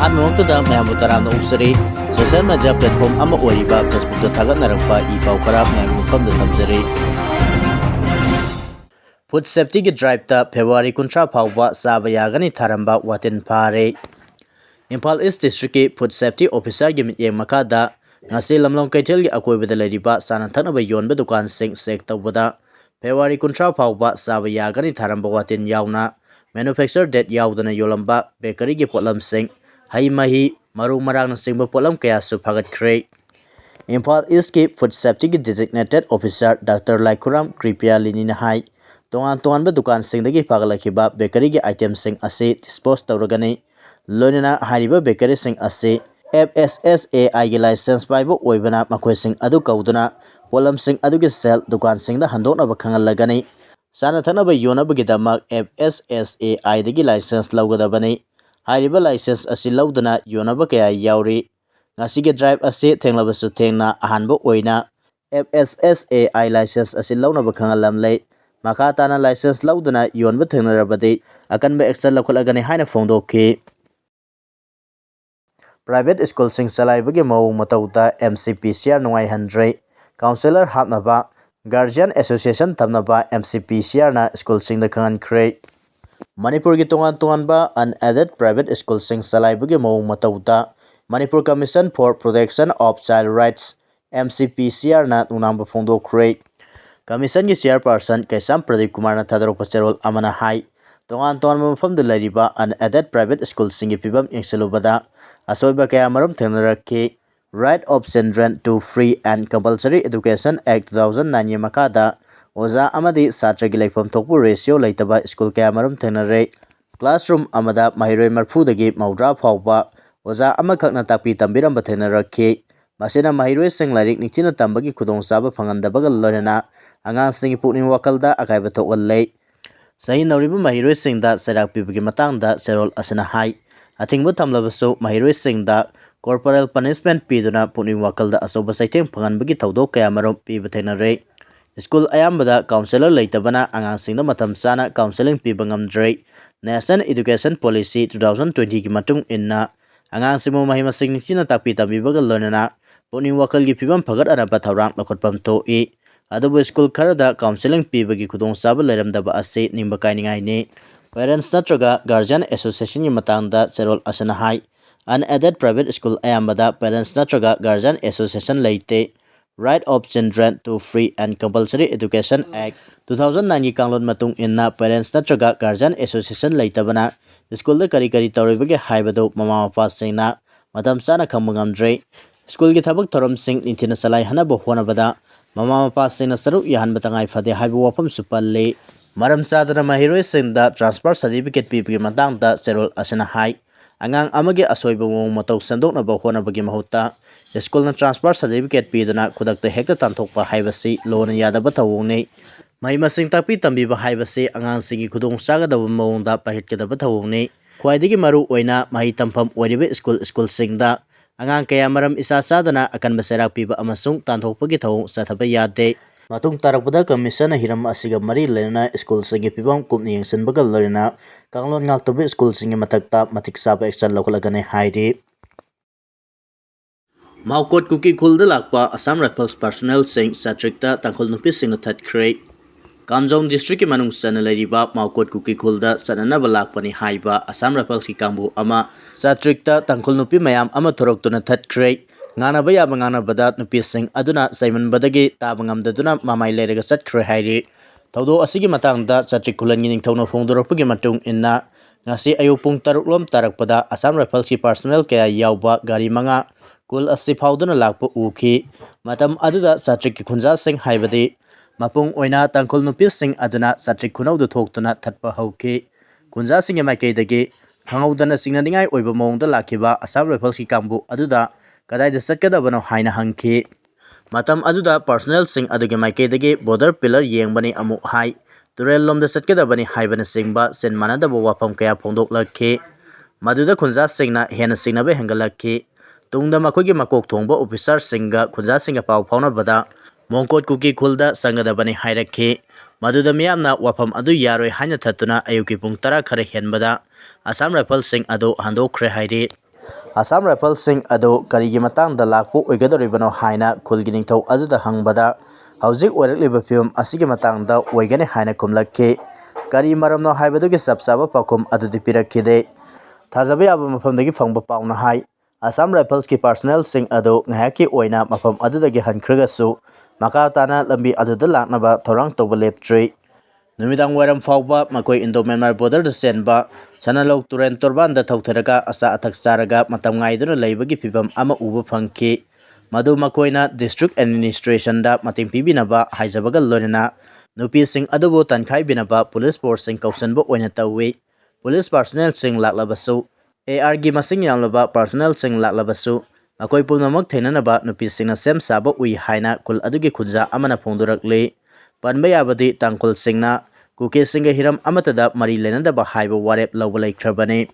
ꯑꯍꯥꯟꯕꯃꯛꯇꯗ ꯃꯌꯥꯝꯕꯨ ꯇꯔꯥꯝꯅ ꯑꯣꯛꯆꯔꯤ social media platform ꯑꯃ ꯑꯣꯏꯔꯤꯕ ꯐꯦꯁꯕꯨꯛꯇ ꯊꯥꯒꯠꯅꯔꯛꯄ ꯏ ꯄꯥꯎ ꯈꯔ ꯃꯌꯥꯝꯒꯤ ꯃꯐꯝꯗ ꯊꯝꯖꯔꯤ ꯐꯨꯗ ꯁꯦꯐꯇꯤꯒꯤ ꯗ꯭ꯔꯥꯏꯚꯇ ꯐꯦꯕ꯭ꯔꯨꯋꯥꯔꯤ 30 ꯐꯥꯎꯕ ꯆꯥꯕ ꯌꯥꯒꯅꯤ ꯊꯥꯔꯝꯕ ꯋꯥꯇꯤꯟ ꯐꯥꯔꯦ ꯏꯝꯐꯥꯜ ꯏꯁ ꯗꯤꯁꯇ꯭ꯔꯤꯛꯀꯤ ꯐꯨꯗ ꯁꯦꯐꯇꯤ ꯑꯣꯐꯤꯁꯥꯔꯒꯤ ꯃꯤꯠꯌꯦꯡ ꯃꯈꯥꯗ ꯉꯁꯤ ꯂꯝꯂꯣꯡ ꯀꯩꯊꯦꯜꯒꯤ ꯑꯀꯣꯏꯕꯗ ꯂꯩꯔꯤꯕ ꯆꯥꯅ ꯊꯛꯅꯕ ꯌꯣꯟꯕ ꯗꯨꯀꯥꯟꯁꯤꯡ ꯆꯦꯛ ꯇꯧꯕꯗ ꯐꯦꯕ꯭ꯔꯨꯋꯥꯔꯤ 30 ꯐꯥꯎꯕ ꯆꯥꯕ ꯌꯥꯒꯅꯤ ꯊꯥꯔꯝꯕ ꯋꯥꯇꯤꯟ ꯌꯥꯎꯅ ꯃꯦꯅꯨꯐꯦꯛꯆꯔ ꯗꯦꯠ ꯌꯥꯎꯗꯅ ꯌꯣꯜꯂꯝꯕ ꯕꯦꯀꯔꯤꯒꯤ ꯄꯣꯠꯂꯝꯁꯤꯡ ꯍꯩ ꯃꯍꯤ ꯃꯔꯨ ꯃꯔꯥꯡꯅꯆꯤꯡꯕ ꯄꯣꯠꯂꯝ ꯀꯌꯥꯁꯨ ꯐꯥꯒꯠꯈ꯭ꯔꯦ ꯏꯝꯐꯥꯜ ꯏꯁꯀꯤ ꯐꯨꯗ ꯁꯦꯐꯇꯤꯒꯤ ꯗꯤꯖꯤꯒꯅꯦꯇꯦꯗ ꯑꯣꯐꯤꯁꯥꯔ ꯗꯥꯛꯇꯔ ꯂꯥꯏꯈꯨꯔꯥꯝ ꯀ꯭ꯔꯤꯄꯤꯌꯥꯂꯤꯅꯤꯅ ꯍꯥꯏ ꯇꯣꯉꯥꯟ-ꯇꯣꯉꯥꯟꯕ ꯗꯨꯀꯥꯟꯁꯤꯡꯗꯒꯤ ꯐꯥꯒꯠꯂꯛꯈꯤꯕ ꯕꯦꯀꯔꯤꯒꯤ ꯑꯥꯏꯇꯦꯝꯁꯤꯡ ꯑꯁꯤ ꯗꯤꯁꯄꯣꯖ ꯇꯧꯔꯒꯅꯤ ꯂꯣꯏꯅꯅ ꯍꯥꯏꯔꯤꯕ ꯕꯦꯀꯔꯤꯁꯤꯡ ꯑꯁꯤ FSSAIꯒꯤ ꯂꯥꯏꯁꯦꯟꯁ ꯄꯥꯏꯕ ꯑꯣꯏꯕꯅ ꯃꯈꯣꯏꯁꯤꯡ ꯑꯗꯨ ꯀꯧꯗꯨꯅ ꯄꯣꯠꯂꯝꯁꯤꯡ ꯑꯗꯨꯒꯤ ꯁꯦꯜ ꯗꯨꯀꯥꯟꯁꯤꯡꯗ ꯍꯟꯗꯣꯛꯅꯕ ꯈꯪꯍꯜꯂꯒꯅꯤ ꯆꯥꯅ ꯊꯛꯅꯕ ꯌꯣꯟꯅꯕꯒꯤꯗꯃꯛ FSSAIꯗꯒꯤ ꯂꯥꯏꯁꯦꯟꯁ ꯂꯧꯒꯗꯕꯅꯤ ꯍꯥꯏꯔꯤꯕ ꯂꯥꯏꯁꯦꯟꯁ ꯑꯁꯤ ꯂꯧꯗꯨꯅ ꯌꯣꯟꯅꯕ ꯀꯌꯥ ꯌꯥꯎꯔꯤ ꯉꯁꯤꯒꯤ ꯗ꯭ꯔꯥꯏꯚ ꯑꯁꯤ ꯊꯦꯡꯂꯕꯁꯨ ꯊꯦꯡꯅ ꯑꯍꯥꯟꯕ ꯑꯣꯏꯅ FSSAI ꯂꯥꯏꯁꯦꯟꯁ ꯑꯁꯤ ꯂꯧꯅꯕ ꯈꯪꯍꯜꯂꯝꯂꯦ ꯃꯈꯥ ꯇꯥꯅ ꯂꯥꯏꯁꯦꯟꯁ ꯂꯧꯗꯨꯅ ꯌꯣꯟꯕ ꯊꯦꯡꯅꯔꯕꯗꯤ ꯑꯀꯟꯕ ꯑꯦꯛꯁꯟ ꯂꯧꯈꯠꯂꯒꯅꯤ ꯍꯥꯏꯅ ꯐꯣꯡꯗꯣꯛꯈꯤ ꯄ꯭ꯔꯥꯏꯚꯦꯠ ꯁ꯭ꯀꯨꯜꯁꯤꯡ ꯆꯂꯥꯏꯕꯒꯤ ꯃꯑꯣꯡ ꯃꯇꯧꯗ MCPCR ꯅꯨꯡꯉꯥꯏꯍꯟꯗ꯭ꯔꯦ ꯀꯥꯎꯟꯁꯤꯂꯔ ꯍꯥꯞꯅꯕ ꯒꯥꯔꯖꯤꯌꯟ ꯑꯦꯁꯣꯁꯤꯌꯦꯁꯟ ꯊꯝꯅꯕ MCPCRꯅ ꯁ꯭ꯀꯨꯜꯁꯤꯡꯗ ꯈꯪꯍꯟꯈ꯭ꯔꯦ ꯃꯅꯤꯄꯨꯔꯒꯤ ꯇꯣꯉꯥꯟ-ꯇꯣꯉꯥꯟꯕ ꯑꯟꯑꯦꯗꯦꯗ ꯄ꯭ꯔꯥꯏꯚꯦꯠ ꯁ꯭ꯀꯨꯜꯁꯤꯡ ꯆꯂꯥꯏꯕꯒꯤ ꯃꯑꯣꯡ ꯃꯇꯧꯗ Manipur commission for protection of child rights MCPCRꯅ ꯅꯨꯡꯅꯥꯡꯕ ꯐꯣꯡꯗꯣꯛꯈ꯭ꯔꯦ ꯀꯝꯃꯤꯁꯟꯒꯤ ꯆꯦꯌꯔꯄꯔꯁꯟ ꯀꯩꯁꯥꯝ ꯄ꯭ꯔꯗꯤꯞ ꯀꯨꯃꯥꯔꯅ ꯊꯥꯗꯣꯔꯛꯄ ꯆꯦꯔꯣꯜ ꯑꯃꯅ ꯍꯥꯏ ꯇꯣꯉꯥꯟ-ꯇꯣꯉꯥꯟꯕ ꯃꯐꯝꯗ ꯂꯩꯔꯤꯕ ꯑꯟꯑꯦꯗꯦꯗ ꯄ꯭ꯔꯥꯏꯚꯦꯠ ꯁ꯭ꯀꯨꯜꯁꯤꯡꯒꯤ ꯐꯤꯕꯝ ꯌꯦꯡꯁꯤꯜꯂꯨꯕꯗ ꯑꯁꯣꯏꯕ ꯀꯌꯥꯃꯔꯨꯝ ꯊꯦꯡꯅꯔꯛꯈꯤ right of children to free and compulsory education act 2009ꯒꯤ ꯃꯈꯥꯗ ꯑꯣꯖꯥ ꯑꯃꯗꯤ ꯁꯥꯇ꯭ꯔꯒꯤ ꯂꯩꯐꯝ ꯊꯣꯛꯄ ꯔꯦꯁꯤꯑꯣ ꯂꯩꯇꯕ ꯁ꯭ꯀꯨꯜ ꯀꯌꯥꯃꯔꯨꯝ ꯊꯦꯡꯅꯔꯦ ꯀ꯭ꯂꯥꯁꯔꯨꯝ ꯑꯃꯗ ꯃꯍꯩꯔꯣꯏ 40ꯗꯒꯤ 60 ꯐꯥꯎꯕ ꯑꯣꯖꯥ ꯑꯃꯈꯛꯅ ꯇꯥꯛꯄꯤ ꯇꯝꯕꯤꯔꯝꯕ ꯊꯦꯡꯅꯔꯛꯈꯤ ꯃꯁꯤꯅ ꯃꯍꯩꯔꯣꯏꯁꯤꯡ ꯂꯥꯏꯔꯤꯛ ꯅꯤꯡꯊꯤꯅ ꯇꯝꯕꯒꯤ ꯈꯨꯗꯣꯡꯆꯥꯕ ꯐꯪꯍꯟꯗꯕꯒ ꯂꯣꯏꯅꯅ ꯑꯉꯥꯡꯁꯤꯡꯒꯤ ꯄꯨꯛꯅꯤꯡ ꯋꯥꯈꯜꯗ ꯑꯀꯥꯏꯕ ꯊꯣꯛꯍꯜꯂꯦ ꯆꯍꯤ ꯅꯧꯔꯤꯕ ꯃꯍꯩꯔꯣꯏꯁꯤꯡꯗ ꯆꯩꯔꯥꯛ ꯄꯤꯕꯒꯤ matangda ꯆꯦꯔꯣꯜ ꯑꯁꯤꯅ ꯍꯥꯏ ꯑꯊꯤꯡꯕ ꯊꯝꯂꯕꯁꯨ ꯃꯍꯩꯔꯣꯏꯁꯤꯡꯗ ꯀꯣꯔꯄꯣꯔꯦꯜ ꯄꯅꯤꯁꯃꯦꯟꯠ ꯄꯤꯗꯨꯅ ꯄꯨꯛꯅꯤꯡ ꯋꯥꯈꯜꯗ ꯑꯆꯧꯕ ꯆꯩꯊꯦꯡ ꯐꯪꯍꯟꯕꯒꯤ ꯊꯧꯗꯣꯛ ꯀꯌꯥꯃꯔꯨꯝ ꯄꯤꯕ ꯊꯦꯡꯅꯔꯦ ꯁ꯭ꯀꯨꯜ ꯑꯌꯥꯝꯕꯗ ꯀꯥꯎꯟꯁꯤꯂꯔ ꯂꯩꯇꯕꯅ ꯑꯉꯥꯡꯁꯤꯡꯗ ꯃꯇꯝ ꯆꯥꯅ ꯀꯥꯎꯟꯁꯤꯂꯤꯡ ꯄꯤꯕ ꯉꯝꯗ꯭ꯔꯦ ꯅꯦꯁꯅꯦꯜ ꯏꯗꯨꯀꯦꯁꯟ ꯄꯣꯂꯤꯁꯤ 2020ꯒꯤ ꯃꯇꯨꯡ ꯏꯟꯅ ꯑꯉꯥꯡꯁꯤꯡꯕꯨ ꯃꯍꯩ-ꯃꯁꯤꯡ ꯅꯤꯡꯊꯤꯅ ꯇꯥꯛꯄꯤ ꯇꯝꯕꯤꯕꯒ ꯂꯣꯏꯅꯅ ꯄꯨꯛꯅꯤꯡ ꯋꯥꯈꯜꯒꯤ ꯐꯤꯕꯝ ꯐꯒꯠꯍꯟꯅꯕ ꯊꯧꯔꯥꯡ ꯂꯧꯈꯠꯐꯝ ꯊꯣꯛꯏ ꯑꯗꯨꯕꯨ ꯁ꯭ꯀꯨꯜ ꯈꯔꯗ ꯀꯥꯎꯟꯁꯤꯂꯤꯡ ꯄꯤꯕꯒꯤ ꯈꯨꯗꯣꯡꯆꯥꯕ ꯂꯩꯔꯝꯗꯕ ꯑꯁꯤ ꯅꯤꯡꯕ ꯀꯥꯏꯅꯤꯡꯉꯥꯏꯅꯤ ꯄꯦꯔꯦꯟꯠꯁ ꯅꯠꯇ꯭ꯔꯒ ꯒꯥꯔꯖꯤꯌꯟ ꯑꯦꯁꯣꯁꯤꯌꯦꯁꯟꯒꯤ matangda ꯆꯦꯔꯣꯜ ꯑꯁꯤꯅ ꯍꯥꯏ ꯑꯟꯑꯦꯗꯦꯗ ꯄ꯭ꯔꯥꯏꯚꯦꯠ ꯁ꯭ꯀꯨꯜ ꯑꯌꯥꯝꯕꯗ ꯄꯦꯔꯦꯟꯠꯁ ꯅꯠꯇ꯭ꯔꯒ ꯒꯥꯔꯖꯤꯌꯟ ꯑꯦꯁꯣꯁꯤꯌꯦꯁꯟ ꯂꯩꯇꯦ right of children to free and compulsory education act 2009ꯒꯤ ꯀꯥꯡꯂꯣꯟ ꯃꯇꯨꯡ ꯏꯟꯅ ꯄꯦꯔꯦꯟꯠꯁ ꯅꯠꯇ꯭ꯔꯒ ꯒꯥꯔꯖꯤꯌꯟ ꯑꯦꯁꯣꯁꯤꯌꯦꯁꯟ ꯂꯩꯇꯕꯅ ꯁ꯭ꯀꯨꯜꯗ ꯀꯔꯤ ꯇꯧꯔꯤꯕꯒꯦ ꯍꯥꯏꯕꯗꯨ ꯃꯃꯥ-ꯃꯄꯥꯁꯤꯡꯅ ꯃꯇꯝ ꯆꯥꯅ ꯈꯪꯕ ꯉꯝꯗ꯭ꯔꯦ ꯁ꯭ꯀꯨꯜꯒꯤ ꯊꯕꯛ ꯊꯧꯔꯝꯁꯤꯡ ꯅꯤꯡꯊꯤꯅ ꯆꯂꯥꯏꯍꯟꯅꯕ ꯍꯣꯠꯅꯕꯗ ꯃꯃꯥ-ꯃꯄꯥꯁꯤꯡꯅ ꯁꯔꯨꯛ ꯌꯥꯍꯟꯕ ꯇꯉꯥꯏ ꯐꯗꯦ ꯍꯥꯏꯕ ꯋꯥꯐꯝꯁꯨ ꯄꯜꯂꯤ ꯃꯔꯝ ꯆꯥꯗꯅ ꯃꯍꯩꯔꯣꯏꯁꯤꯡꯗ ꯇ꯭ꯔꯥꯟꯁꯐꯔ ꯁꯔꯇꯤꯐꯤꯀꯦꯠ ꯄꯤꯕꯒꯤ matangda ꯆꯦꯔꯣꯜ ꯑꯁꯤꯅ ꯍꯥꯏ ꯑꯉꯥꯡ ꯑꯃꯒꯤ ꯑꯁꯣꯏꯕ ꯃꯑꯣꯡ ꯃꯇꯧ ꯁꯦꯝꯗꯣꯛꯅꯕ ꯍꯣꯠꯅꯕꯒꯤ ꯃꯍꯨꯠꯇ ꯁ꯭ꯀꯨꯜꯅ ꯇ꯭ꯔꯥꯟꯁꯐꯔ ꯁꯔꯇꯤꯐꯤꯀꯦꯠ ꯄꯤꯗꯨꯅ ꯈꯨꯗꯛꯇ ꯍꯦꯛꯇ ꯇꯥꯟꯊꯣꯛꯄ ꯍꯥꯏꯕꯁꯤ ꯂꯣꯅ ꯌꯥꯗꯕ ꯊꯧꯑꯣꯡꯅꯤ ꯃꯍꯩ-ꯃꯁꯤꯡ ꯇꯥꯛꯄꯤ ꯇꯝꯕꯤꯕ ꯍꯥꯏꯕꯁꯤ ꯑꯉꯥꯡꯁꯤꯡꯒꯤ ꯈꯨꯗꯣꯡꯆꯥꯒꯗꯕ ꯃꯑꯣꯡꯗ ꯄꯥꯏꯈꯠꯀꯗꯕ ꯊꯧꯑꯣꯡꯅꯤ ꯈ꯭ꯋꯥꯏꯗꯒꯤ ꯃꯔꯨ ꯑꯣꯏꯅ ꯃꯍꯩ ꯇꯝꯐꯝ ꯑꯣꯏꯔꯤꯕ ꯁ꯭ꯀꯨꯜꯁꯤꯡꯗ ꯑꯉꯥꯡ ꯀꯌꯥ ꯃꯔꯝ ꯏꯆꯥ ꯆꯥꯗꯅ ꯑꯀꯟꯕ ꯆꯩꯔꯥꯛ ꯄꯤꯕ ꯑꯃꯁꯨꯡ ꯇꯥꯟꯊꯣꯛꯄꯒꯤ ꯊꯧꯑꯣꯡ ꯆꯠꯊꯕ ꯌꯥꯗꯦ ꯃꯇꯨꯡ ꯇꯥꯔꯛꯄꯗ ꯀꯝꯃꯤꯁꯟꯅ ꯍꯤꯔꯝ ꯑꯁꯤꯒ ꯃꯔꯤ ꯂꯩꯅꯅ ꯁ꯭ꯀꯨꯜꯁꯤꯡꯒꯤ ꯐꯤꯕꯝ ꯀꯨꯞꯅ ꯌꯦꯡꯁꯤꯟꯕꯒ ꯂꯣꯏꯅꯅ ꯀꯥꯡꯂꯣꯟ ꯉꯥꯛꯇꯕ ꯁ꯭ꯀꯨꯜꯁꯤꯡꯒꯤ ꯃꯊꯛꯇ ꯃꯇꯤꯛ ꯆꯥꯕ ꯑꯦꯛꯁꯟ ꯂꯧꯈꯠꯂꯒꯅꯤ ꯍꯥꯏꯔꯤ ꯃꯥꯎꯀꯣꯠ ꯀꯨꯀꯤ ꯈꯨꯜꯗ ꯂꯥꯛꯄ ꯑꯁꯥꯝ ꯔꯥꯏꯐꯜꯁ ꯄꯥꯔꯁꯣꯅꯦꯜꯁꯤꯡ ꯆꯥꯇ꯭ꯔꯤꯛꯇ ꯇꯥꯡꯈꯨꯜ ꯅꯨꯄꯤꯁꯤꯡꯅ ꯊꯠꯈ꯭ꯔꯦ ꯀꯥꯝꯖꯣꯡ ꯗꯤꯁꯇ꯭ꯔꯤꯛꯀꯤ ꯃꯅꯨꯡ ꯆꯟꯅ ꯂꯩꯔꯤꯕ ꯃꯥꯎꯀꯣꯠ ꯀꯨꯀꯤ ꯈꯨꯜꯗ ꯆꯠꯅꯅꯕ ꯂꯥꯛꯄꯅꯤ ꯍꯥꯏꯕ ꯑꯁꯥꯝ ꯔꯥꯏꯐꯜꯁꯀꯤ ꯀꯥꯡꯕꯨ ꯑꯃ ꯆꯥꯇ꯭ꯔꯤꯛꯇ ꯇꯥꯡꯈꯨꯜ ꯅꯨꯄꯤ ꯃꯌꯥꯝ ꯑꯃ ꯊꯣꯔꯛꯇꯨꯅ ꯊꯠꯈ꯭ꯔꯦ ꯉꯥꯡꯅꯕ ꯌꯥꯕ ꯉꯥꯡꯅꯕꯗ ꯅꯨꯄꯤꯁꯤꯡ ꯑꯗꯨꯅ ꯆꯩꯃꯟꯕꯗꯒꯤ ꯇꯥꯕ ꯉꯝꯗꯗꯨꯅ ꯃꯃꯥꯏ ꯂꯩꯔꯒ ꯆꯠꯈ꯭ꯔꯦ ꯍꯥꯏꯔꯤ ꯊꯧꯗꯣꯛ ꯑꯁꯤꯒꯤ matangda ꯆꯥꯇ꯭ꯔꯤꯛ ꯈꯨꯂꯟꯒꯤ ꯅꯤꯡꯊꯧꯅ ꯐꯣꯡꯗꯣꯔꯛꯄꯒꯤ ꯃꯇꯨꯡ ꯏꯟꯅ ꯉꯁꯤ ꯑꯌꯨꯛ ꯄꯨꯡ 6 ꯂꯣꯝ ꯇꯥꯔꯛꯄꯗ ꯑꯁꯥꯝ ꯔꯥꯏꯐꯜꯁꯀꯤ ꯄꯥꯔꯁꯣꯅꯦꯜ ꯀꯌꯥ ꯌꯥꯎꯕ ꯒꯥꯔꯤ 5 ꯈꯨꯜ ꯑꯁꯤ ꯐꯥꯎꯗꯨꯅ ꯂꯥꯛꯄ ꯎꯈꯤ ꯃꯇꯝ ꯑꯗꯨꯗ ꯆꯥꯇ꯭ꯔꯤꯛꯀꯤ ꯈꯨꯟꯖꯥꯁꯤꯡ ꯍꯥꯏꯕꯗꯤ ꯃꯄꯨꯡ ꯑꯣꯏꯅ ꯇꯥꯡꯈꯨꯜ ꯅꯨꯄꯤꯁꯤꯡ ꯑꯗꯨꯅ ꯆꯥꯇ꯭ꯔꯤꯛ ꯈꯨꯅꯧꯗ ꯊꯣꯛꯇꯨꯅ ꯊꯠꯄ ꯍꯧꯈꯤ ꯈꯨꯟꯖꯥꯁꯤꯡꯒꯤ ꯃꯥꯏꯀꯩꯗꯒꯤ ꯈꯪꯍꯧꯗꯅ ꯆꯤꯡꯅꯅꯤꯡꯉꯥꯏ ꯑꯣꯏꯕ ꯃꯑꯣꯡꯗ ꯂꯥꯛꯈꯤꯕ ꯑꯁꯥꯝ ꯔꯥꯏꯐꯜꯁꯀꯤ ꯀꯥꯡꯕꯨ ꯑꯗꯨꯗ ꯀꯗꯥꯏꯗ ꯆꯠꯀꯗꯕꯅꯣ ꯍꯥꯏꯅ ꯍꯪꯈꯤ ꯃꯇꯝ ꯑꯗꯨꯗ ꯄꯥꯔꯁꯣꯅꯦꯜꯁꯤꯡ ꯑꯗꯨꯒꯤ ꯃꯥꯏꯀꯩꯗꯒꯤ ꯕꯣꯔꯗꯔ ꯄꯤꯂꯔ ꯌꯦꯡꯕꯅꯤ ꯑꯃꯨꯛ ꯍꯥꯏ ꯇꯨꯔꯦꯜ ꯂꯣꯝꯗ ꯆꯠꯀꯗꯕꯅꯤ ꯍꯥꯏꯕꯅꯆꯤꯡꯕ ꯆꯤꯟ ꯃꯥꯟꯅꯗꯕ ꯋꯥꯐꯝ ꯀꯌꯥ ꯐꯣꯡꯗꯣꯛꯂꯛꯈꯤ ꯃꯗꯨꯗ ꯈꯨꯟꯖꯥꯁꯤꯡꯅ ꯍꯦꯟꯅ ꯆꯤꯡꯅꯕ ꯍꯦꯟꯒꯠꯂꯛꯈꯤ ꯇꯨꯡꯗ ꯃꯈꯣꯏꯒꯤ ꯃꯀꯣꯛ ꯊꯣꯡꯕ ꯑꯣꯐꯤꯁꯥꯔꯁꯤꯡꯒ ꯈꯨꯟꯖꯥꯁꯤꯡꯒ ꯄꯥꯎ ꯐꯥꯎꯅꯕꯗ ꯃꯣꯡꯀꯣꯠ ꯀꯨꯀꯤ ꯈꯨꯜꯗ ꯆꯪꯒꯗꯕꯅꯤ ꯍꯥꯏꯔꯛꯈꯤ ꯃꯗꯨꯗ ꯃꯤꯌꯥꯝꯅ ꯋꯥꯐꯝ ꯑꯗꯨ ꯌꯥꯔꯣꯏ ꯍꯥꯏꯅ ꯊꯠꯇꯨꯅ ꯑꯌꯨꯛꯀꯤ ꯄꯨꯡ 10 ꯈꯔ ꯍꯦꯟꯕꯗ ꯑꯁꯥꯝ ꯔꯥꯏꯐꯜꯁꯤꯡ ꯑꯗꯨ ꯍꯟꯗꯣꯛꯈ꯭ꯔꯦ ꯍꯥꯏꯔꯤ Assam Riflesing adu karigi matangda lakpu oigadoribano haina khulgi ningthau aduda hangbada hauzik oirakliba film asigi matangda oigani haina kumlakki kari maramno haibadugi sapsaba pakum adudi pirakkide thajaba yaba mafamdagi fangba pauna hai Assam Rifles ki personnel sing adu ngahaki oina mafam adudagi hankragasu makatana lambi aduda laknaba thorang toba leptri Numidang waram Faoba makoi Indo-Myanmar border da senba sanalok turen torban da thautharaga asa athak saraga matam ngaiduna leibagi phibam ama uba phangki madu makoina district administration da mating pibinaba haijabaga lorena nupi sing adubu tankhai binaba police force sing kausanba oina tawi police personnel sing laklabasu AR gi masing yamlaba personnel sing laklabasu makoi punamak thainanaba nupi singna sem saba ui haina kul adugi khunja amana phongdurakli Panba yabadi Tangkhul singna kuke singa hiram amatada mari lenanda ba haiba warep lawba laikhrabani